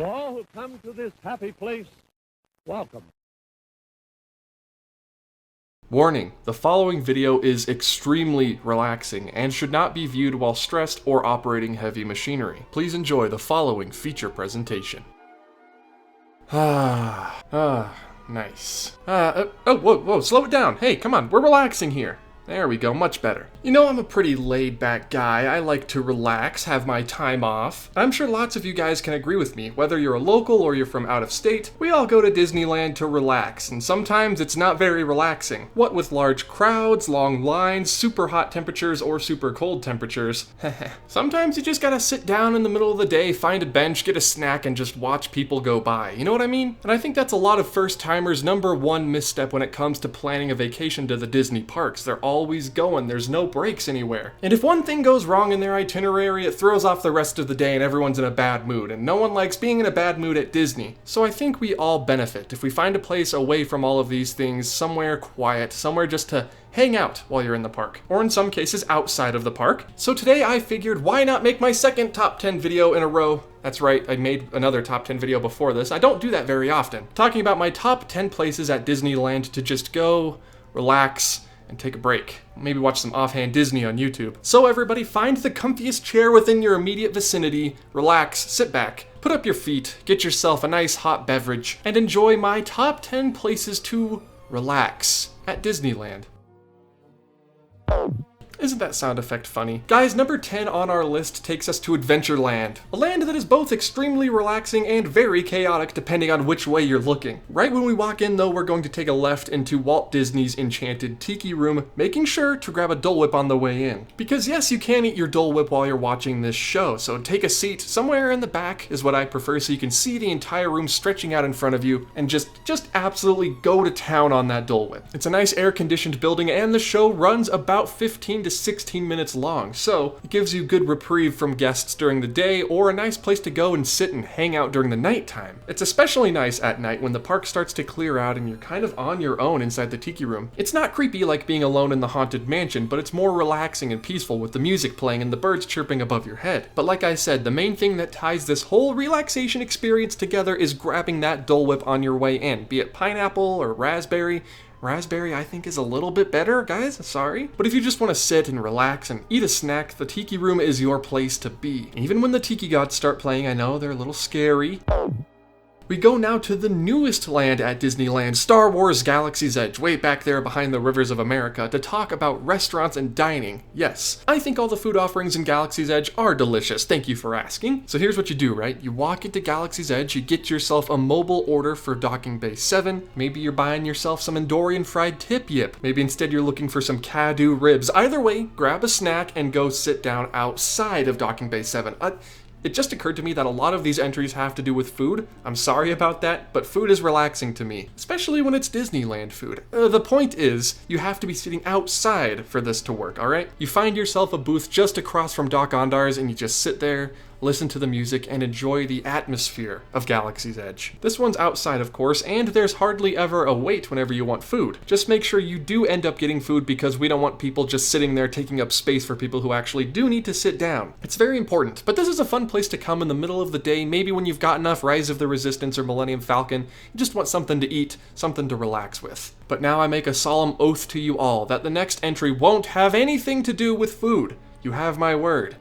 To all who come to this happy place, welcome. Warning, the following video is extremely relaxing and should not be viewed while stressed or operating heavy machinery. Please enjoy the following feature presentation. Nice. Whoa, slow it down. Hey, come on, we're relaxing here. There we go, much better. You know, I'm a pretty laid-back guy. I like to relax, have my time off. I'm sure lots of you guys can agree with me. Whether you're a local or you're from out of state, we all go to Disneyland to relax, and sometimes it's not very relaxing. What with large crowds, long lines, super hot temperatures, or super cold temperatures. Sometimes you just gotta sit down in the middle of the day, find a bench, get a snack, and just watch people go by. You know what I mean? And I think that's a lot of first-timers' #1 misstep when it comes to planning a vacation to the Disney parks. They're always going, there's no breaks anywhere. And if one thing goes wrong in their itinerary, it throws off the rest of the day and everyone's in a bad mood, and no one likes being in a bad mood at Disney. So I think we all benefit if we find a place away from all of these things, somewhere quiet, somewhere just to hang out while you're in the park, or in some cases outside of the park. So today I figured, why not make my second top 10 video in a row? That's right, I made another top 10 video before this. I don't do that very often. Talking about my top 10 places at Disneyland to just go, relax, and take a break. Maybe watch some offhand Disney on YouTube. So everybody, find the comfiest chair within your immediate vicinity, relax, sit back, put up your feet, get yourself a nice hot beverage, and enjoy my top 10 places to relax at Disneyland. Isn't that sound effect funny? Guys, number 10 on our list takes us to Adventureland. A land that is both extremely relaxing and very chaotic depending on which way you're looking. Right when we walk in though, we're going to take a left into Walt Disney's Enchanted Tiki room, making sure to grab a Dole Whip on the way in. Because yes, you can eat your Dole Whip while you're watching this show, so take a seat somewhere in the back is what I prefer, so you can see the entire room stretching out in front of you and just absolutely go to town on that Dole Whip. It's a nice air-conditioned building and the show runs about 15 to 16 minutes long, so it gives you good reprieve from guests during the day or a nice place to go and sit and hang out during the nighttime. It's especially nice at night when the park starts to clear out and you're kind of on your own inside the Tiki room. It's not creepy like being alone in the Haunted Mansion, but it's more relaxing and peaceful with the music playing and the birds chirping above your head. But like I said, the main thing that ties this whole relaxation experience together is grabbing that Dole Whip on your way in, be it pineapple or raspberry. Raspberry, I think, is a little bit better, guys, sorry. But if you just want to sit and relax and eat a snack, the Tiki room is your place to be. Even when the Tiki gods start playing, I know they're a little scary. We go now to the newest land at Disneyland, Star Wars Galaxy's Edge, way back there behind the rivers of America, to talk about restaurants and dining. Yes, I think all the food offerings in Galaxy's Edge are delicious, thank you for asking. So here's what you do, right? You walk into Galaxy's Edge, you get yourself a mobile order for Docking Bay 7, maybe you're buying yourself some Endorian fried tip yip, maybe instead you're looking for some Cadu ribs. Either way, grab a snack and go sit down outside of Docking Bay 7. It just occurred to me that a lot of these entries have to do with food. I'm sorry about that, but food is relaxing to me, especially when it's Disneyland food. The point is, you have to be sitting outside for this to work, alright? You find yourself a booth just across from Doc Ondar's and you just sit there, listen to the music, and enjoy the atmosphere of Galaxy's Edge. This one's outside, of course, and there's hardly ever a wait whenever you want food. Just make sure you do end up getting food because we don't want people just sitting there taking up space for people who actually do need to sit down. It's very important, but this is a fun place to come in the middle of the day, maybe when you've got enough Rise of the Resistance or Millennium Falcon, you just want something to eat, something to relax with. But now I make a solemn oath to you all that the next entry won't have anything to do with food. You have my word.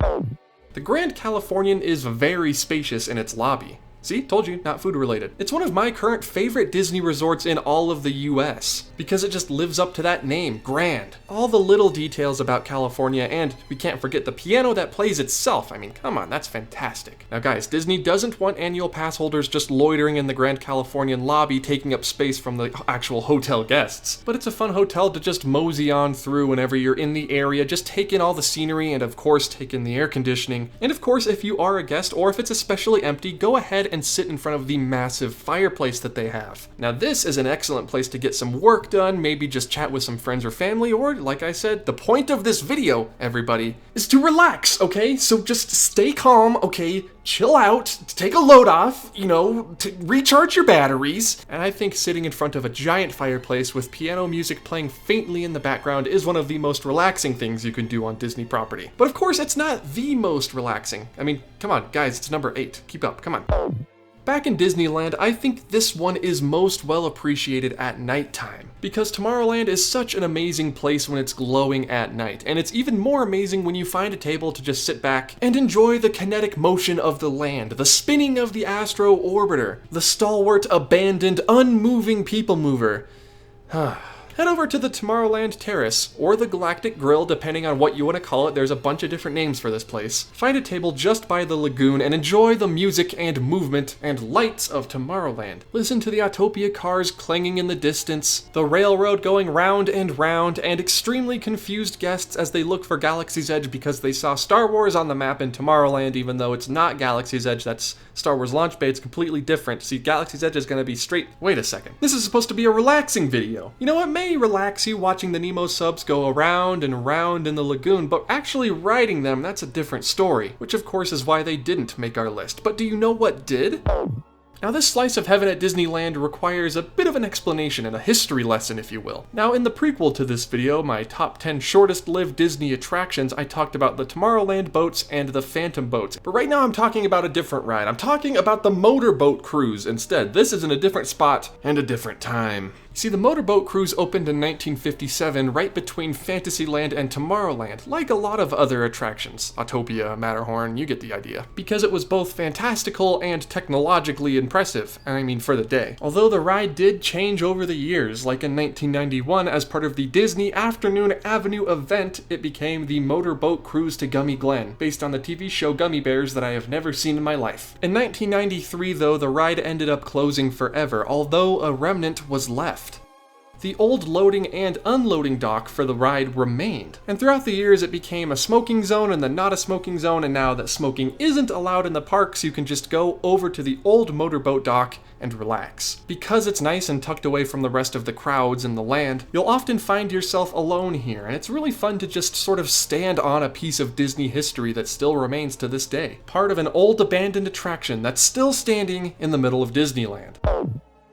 The Grand Californian is very spacious in its lobby. See, told you, not food related. It's one of my current favorite Disney resorts in all of the US, because it just lives up to that name, grand. All the little details about California, and we can't forget the piano that plays itself. I mean, come on, that's fantastic. Now guys, Disney doesn't want annual pass holders just loitering in the Grand Californian lobby taking up space from the actual hotel guests. But it's a fun hotel to just mosey on through whenever you're in the area, just take in all the scenery and of course take in the air conditioning. And of course, if you are a guest or if it's especially empty, go ahead and sit in front of the massive fireplace that they have. Now this is an excellent place to get some work done, maybe just chat with some friends or family, or like I said, the point of this video, everybody, is to relax, okay? So just stay calm, okay? Chill out, take a load off, you know, to recharge your batteries. And I think sitting in front of a giant fireplace with piano music playing faintly in the background is one of the most relaxing things you can do on Disney property. But of course, it's not the most relaxing. I mean, come on, guys, it's number 8. Keep up, come on. Back in Disneyland, I think this one is most well appreciated at nighttime, because Tomorrowland is such an amazing place when it's glowing at night, and it's even more amazing when you find a table to just sit back and enjoy the kinetic motion of the land, the spinning of the Astro Orbiter, the stalwart, abandoned, unmoving people mover. Head over to the Tomorrowland Terrace, or the Galactic Grill, depending on what you want to call it. There's a bunch of different names for this place. Find a table just by the lagoon and enjoy the music and movement and lights of Tomorrowland. Listen to the Autopia cars clanging in the distance, the railroad going round, and extremely confused guests as they look for Galaxy's Edge because they saw Star Wars on the map in Tomorrowland, even though it's not Galaxy's Edge, that's Star Wars Launch Bay. It's completely different. See, Galaxy's Edge is going to be straight... Wait a second. This is supposed to be a relaxing video. You know what? May relax you watching the Nemo subs go around and around in the lagoon, but actually riding them, that's a different story, which of course is why they didn't make our list. But do you know what did? Now, this slice of heaven at Disneyland requires a bit of an explanation and a history lesson, if you will. Now, in the prequel to this video, my top 10 shortest-lived Disney attractions, I talked about the Tomorrowland boats and the Phantom boats. But right now, I'm talking about a different ride. I'm talking about the motorboat cruise instead. This is in a different spot and a different time. See, the motorboat cruise opened in 1957, right between Fantasyland and Tomorrowland, like a lot of other attractions. Autopia, Matterhorn, you get the idea. Because it was both fantastical and technologically impressive, I mean for the day. Although the ride did change over the years, like in 1991, as part of the Disney Afternoon Avenue event, it became the Motorboat Cruise to Gummy Glen, based on the TV show Gummy Bears that I have never seen in my life. In 1993, though, the ride ended up closing forever, although a remnant was left. The old loading and unloading dock for the ride remained, and throughout the years it became a smoking zone and then not a smoking zone, and now that smoking isn't allowed in the parks, you can just go over to the old motorboat dock and relax. Because it's nice and tucked away from the rest of the crowds in the land, you'll often find yourself alone here, and it's really fun to just sort of stand on a piece of Disney history that still remains to this day. Part of an old abandoned attraction that's still standing in the middle of Disneyland.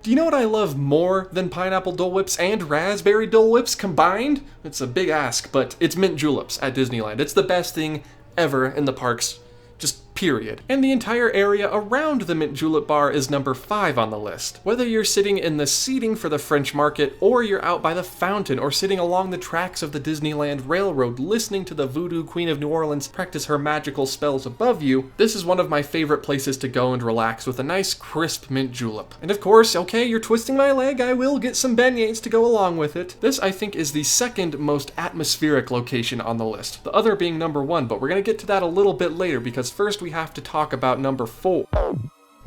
Do you know what I love more than pineapple Dole Whips and raspberry Dole Whips combined? It's a big ask, but it's mint juleps at Disneyland. It's the best thing ever in the parks, just period. And the entire area around the Mint Julep Bar is number 5 on the list. Whether you're sitting in the seating for the French market, or you're out by the fountain, or sitting along the tracks of the Disneyland Railroad listening to the Voodoo Queen of New Orleans practice her magical spells above you, this is one of my favorite places to go and relax with a nice crisp mint julep. And of course, okay, you're twisting my leg, I will get some beignets to go along with it. This, I think, is the second most atmospheric location on the list, the other being number 1, but we're gonna get to that a little bit later because first we have to talk about number 4.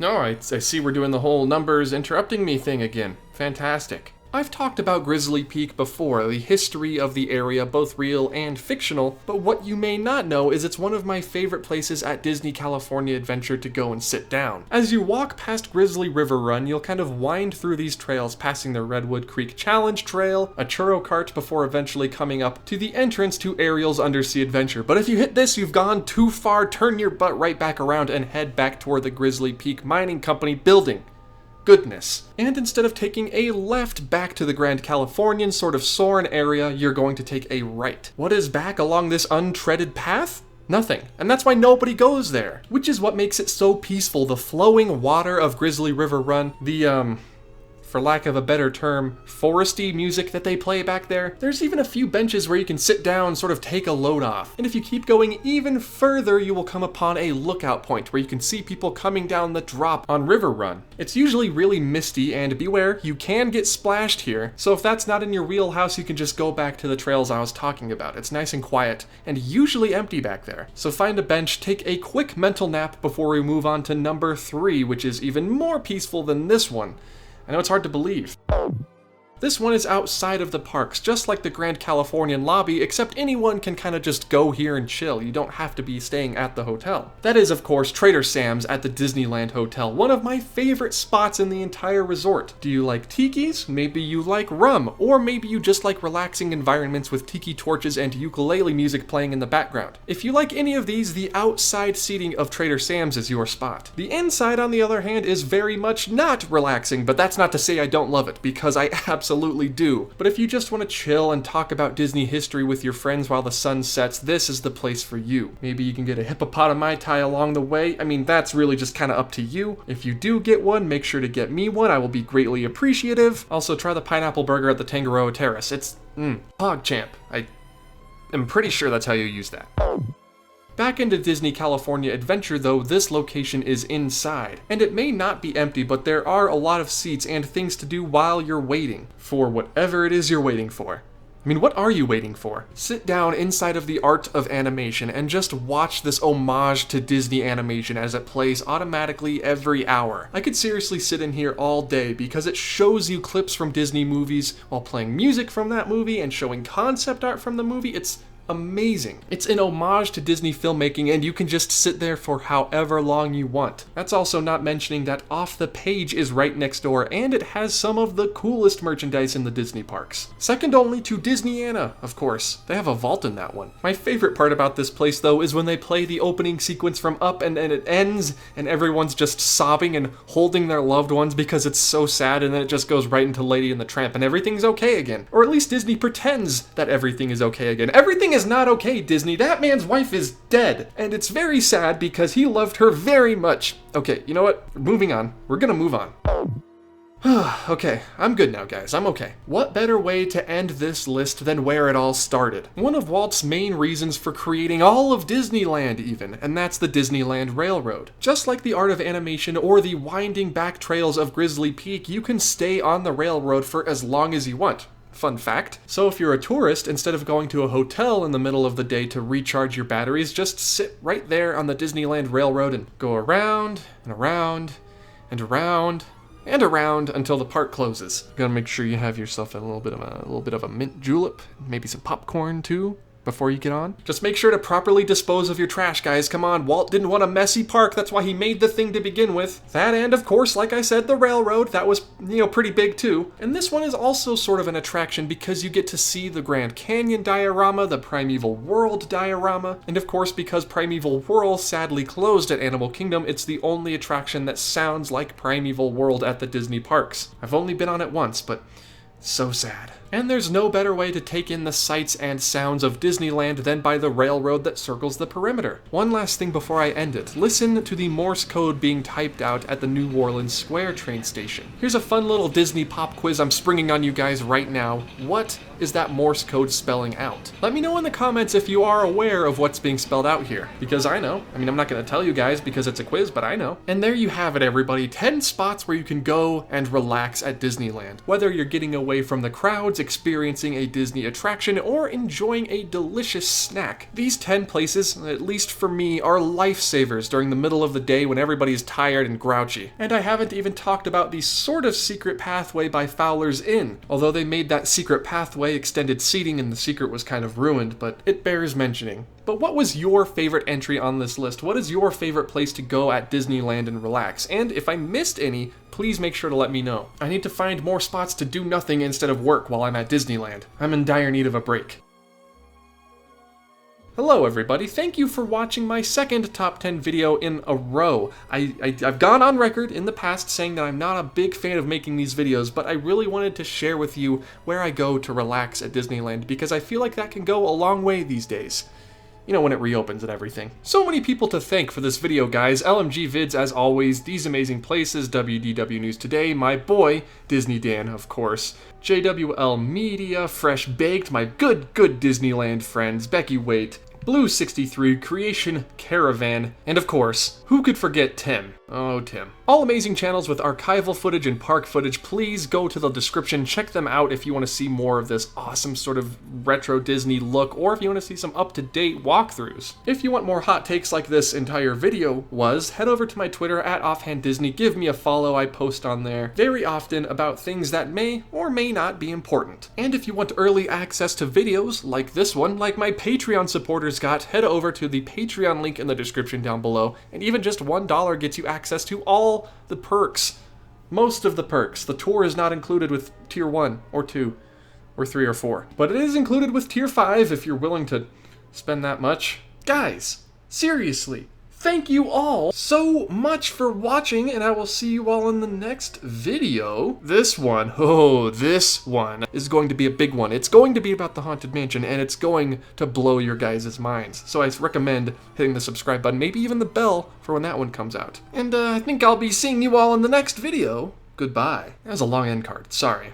Alright, I see we're doing the whole numbers interrupting me thing again. Fantastic. I've talked about Grizzly Peak before, the history of the area, both real and fictional, but what you may not know is it's one of my favorite places at Disney California Adventure to go and sit down. As you walk past Grizzly River Run, you'll kind of wind through these trails, passing the Redwood Creek Challenge Trail, a churro cart, before eventually coming up to the entrance to Ariel's Undersea Adventure. But if you hit this, you've gone too far. Turn your butt right back around and head back toward the Grizzly Peak Mining Company building. Goodness. And instead of taking a left back to the Grand Californian sort of Soarin' area, you're going to take a right. What is back along this untreaded path? Nothing. And that's why nobody goes there. Which is what makes it so peaceful. The flowing water of Grizzly River Run, the, for lack of a better term, foresty music that they play back there. There's even a few benches where you can sit down and sort of take a load off. And if you keep going even further, you will come upon a lookout point where you can see people coming down the drop on River Run. It's usually really misty, and beware, you can get splashed here. So if that's not in your wheelhouse, you can just go back to the trails I was talking about. It's nice and quiet, and usually empty back there. So find a bench, take a quick mental nap before we move on to number 3, which is even more peaceful than this one. I know it's hard to believe. This one is outside of the parks, just like the Grand Californian lobby, except anyone can kind of just go here and chill. You don't have to be staying at the hotel. That is, of course, Trader Sam's at the Disneyland Hotel, one of my favorite spots in the entire resort. Do you like tikis? Maybe you like rum, or maybe you just like relaxing environments with tiki torches and ukulele music playing in the background. If you like any of these, the outside seating of Trader Sam's is your spot. The inside, on the other hand, is very much not relaxing, but that's not to say I don't love it, because I absolutely absolutely do. But if you just want to chill and talk about Disney history with your friends while the sun sets, this is the place for you. Maybe you can get a hippopotami tie along the way. I mean, that's really just kind of up to you. If you do get one, make sure to get me one. I will be greatly appreciative. Also, try the pineapple burger at the Tangaroa Terrace. It's, PogChamp. I'm pretty sure that's how you use that. Back into Disney California Adventure though, this location is inside. And it may not be empty, but there are a lot of seats and things to do while you're waiting for whatever it is you're waiting for. I mean, what are you waiting for? Sit down inside of the art of animation and just watch this homage to Disney animation as it plays automatically every hour. I could seriously sit in here all day because it shows you clips from Disney movies while playing music from that movie and showing concept art from the movie. It's amazing. It's an homage to Disney filmmaking, and you can just sit there for however long you want. That's also not mentioning that Off the Page is right next door, and it has some of the coolest merchandise in the Disney parks. Second only to Disneyana, of course. They have a vault in that one. My favorite part about this place, though, is when they play the opening sequence from Up and it ends, and everyone's just sobbing and holding their loved ones because it's so sad, and then it just goes right into Lady and the Tramp, and everything's okay again. Or at least Disney pretends that everything is okay again. Everything is not okay, Disney. That man's wife is dead. And it's very sad because he loved her very much. Okay, you know what? Moving on. We're gonna move on. Okay, I'm good now, guys. I'm okay. What better way to end this list than where it all started? One of Walt's main reasons for creating all of Disneyland even, and that's the Disneyland Railroad. Just like the art of animation or the winding back trails of Grizzly Peak, you can stay on the railroad for as long as you want. Fun fact. So if you're a tourist, instead of going to a hotel in the middle of the day to recharge your batteries, just sit right there on the Disneyland Railroad and go around and around and around and around until the park closes. You gotta make sure you have yourself a little bit of a mint julep, maybe some popcorn too, before you get on. Just make sure to properly dispose of your trash, guys. Come on, Walt didn't want a messy park. That's why he made the thing to begin with. That, and of course, like I said, the railroad. That was, pretty big too. And this one is also sort of an attraction because you get to see the Grand Canyon diorama, the Primeval World diorama, and of course, because Primeval World sadly closed at Animal Kingdom, it's the only attraction that sounds like Primeval World at the Disney parks. I've only been on it once, but so sad. And there's no better way to take in the sights and sounds of Disneyland than by the railroad that circles the perimeter. One last thing before I end it. Listen to the Morse code being typed out at the New Orleans Square train station. Here's a fun little Disney pop quiz I'm springing on you guys right now. What is that Morse code spelling out? Let me know in the comments if you are aware of what's being spelled out here, because I know. I mean, I'm not going to tell you guys because it's a quiz, but I know. And there you have it, everybody. 10 spots where you can go and relax at Disneyland. Whether you're getting away from the crowds, experiencing a Disney attraction, or enjoying a delicious snack. These 10 places, at least for me, are lifesavers during the middle of the day when everybody's tired and grouchy. And I haven't even talked about the sort of secret pathway by Fowler's Inn, although they made that secret pathway extended seating and the secret was kind of ruined, but it bears mentioning. But what was your favorite entry on this list? What is your favorite place to go at Disneyland and relax? And if I missed any, please make sure to let me know. I need to find more spots to do nothing instead of work while I'm at Disneyland. I'm in dire need of a break. Hello everybody, thank you for watching my second top 10 video in a row. I've gone on record in the past saying that I'm not a big fan of making these videos, but I really wanted to share with you where I go to relax at Disneyland because I feel like that can go a long way these days. You know, when it reopens and everything. So many people to thank for this video, guys. LMG Vids, as always, These Amazing Places, WDW News Today, my boy, Disney Dan, of course, JWL Media, Fresh Baked, my good Disneyland friends, Becky Waite, Blue 63, Creation Caravan, and of course, who could forget Tim? Oh, Tim. All amazing channels with archival footage and park footage. Please go to the description, check them out if you want to see more of this awesome sort of retro Disney look, or if you want to see some up-to-date walkthroughs. If you want more hot takes like this entire video was, head over to my Twitter at OffhandDisney, give me a follow. I post on there very often about things that may or may not be important. And if you want early access to videos like this one, like my Patreon supporters got, head over to the Patreon link in the description down below, and even just $1 gets you access to all the perks. Most of the perks. The tour is not included with tier 1 or 2 or 3 or 4, but it is included with tier 5 if you're willing to spend that much. Guys, seriously, Thank you all so much for watching, and I will see you all in the next video. This one is going to be a big one. It's going to be about the Haunted Mansion, and it's going to blow your guys' minds. So I recommend hitting the subscribe button, maybe even the bell for when that one comes out. And I think I'll be seeing you all in the next video. Goodbye. That was a long end card, sorry.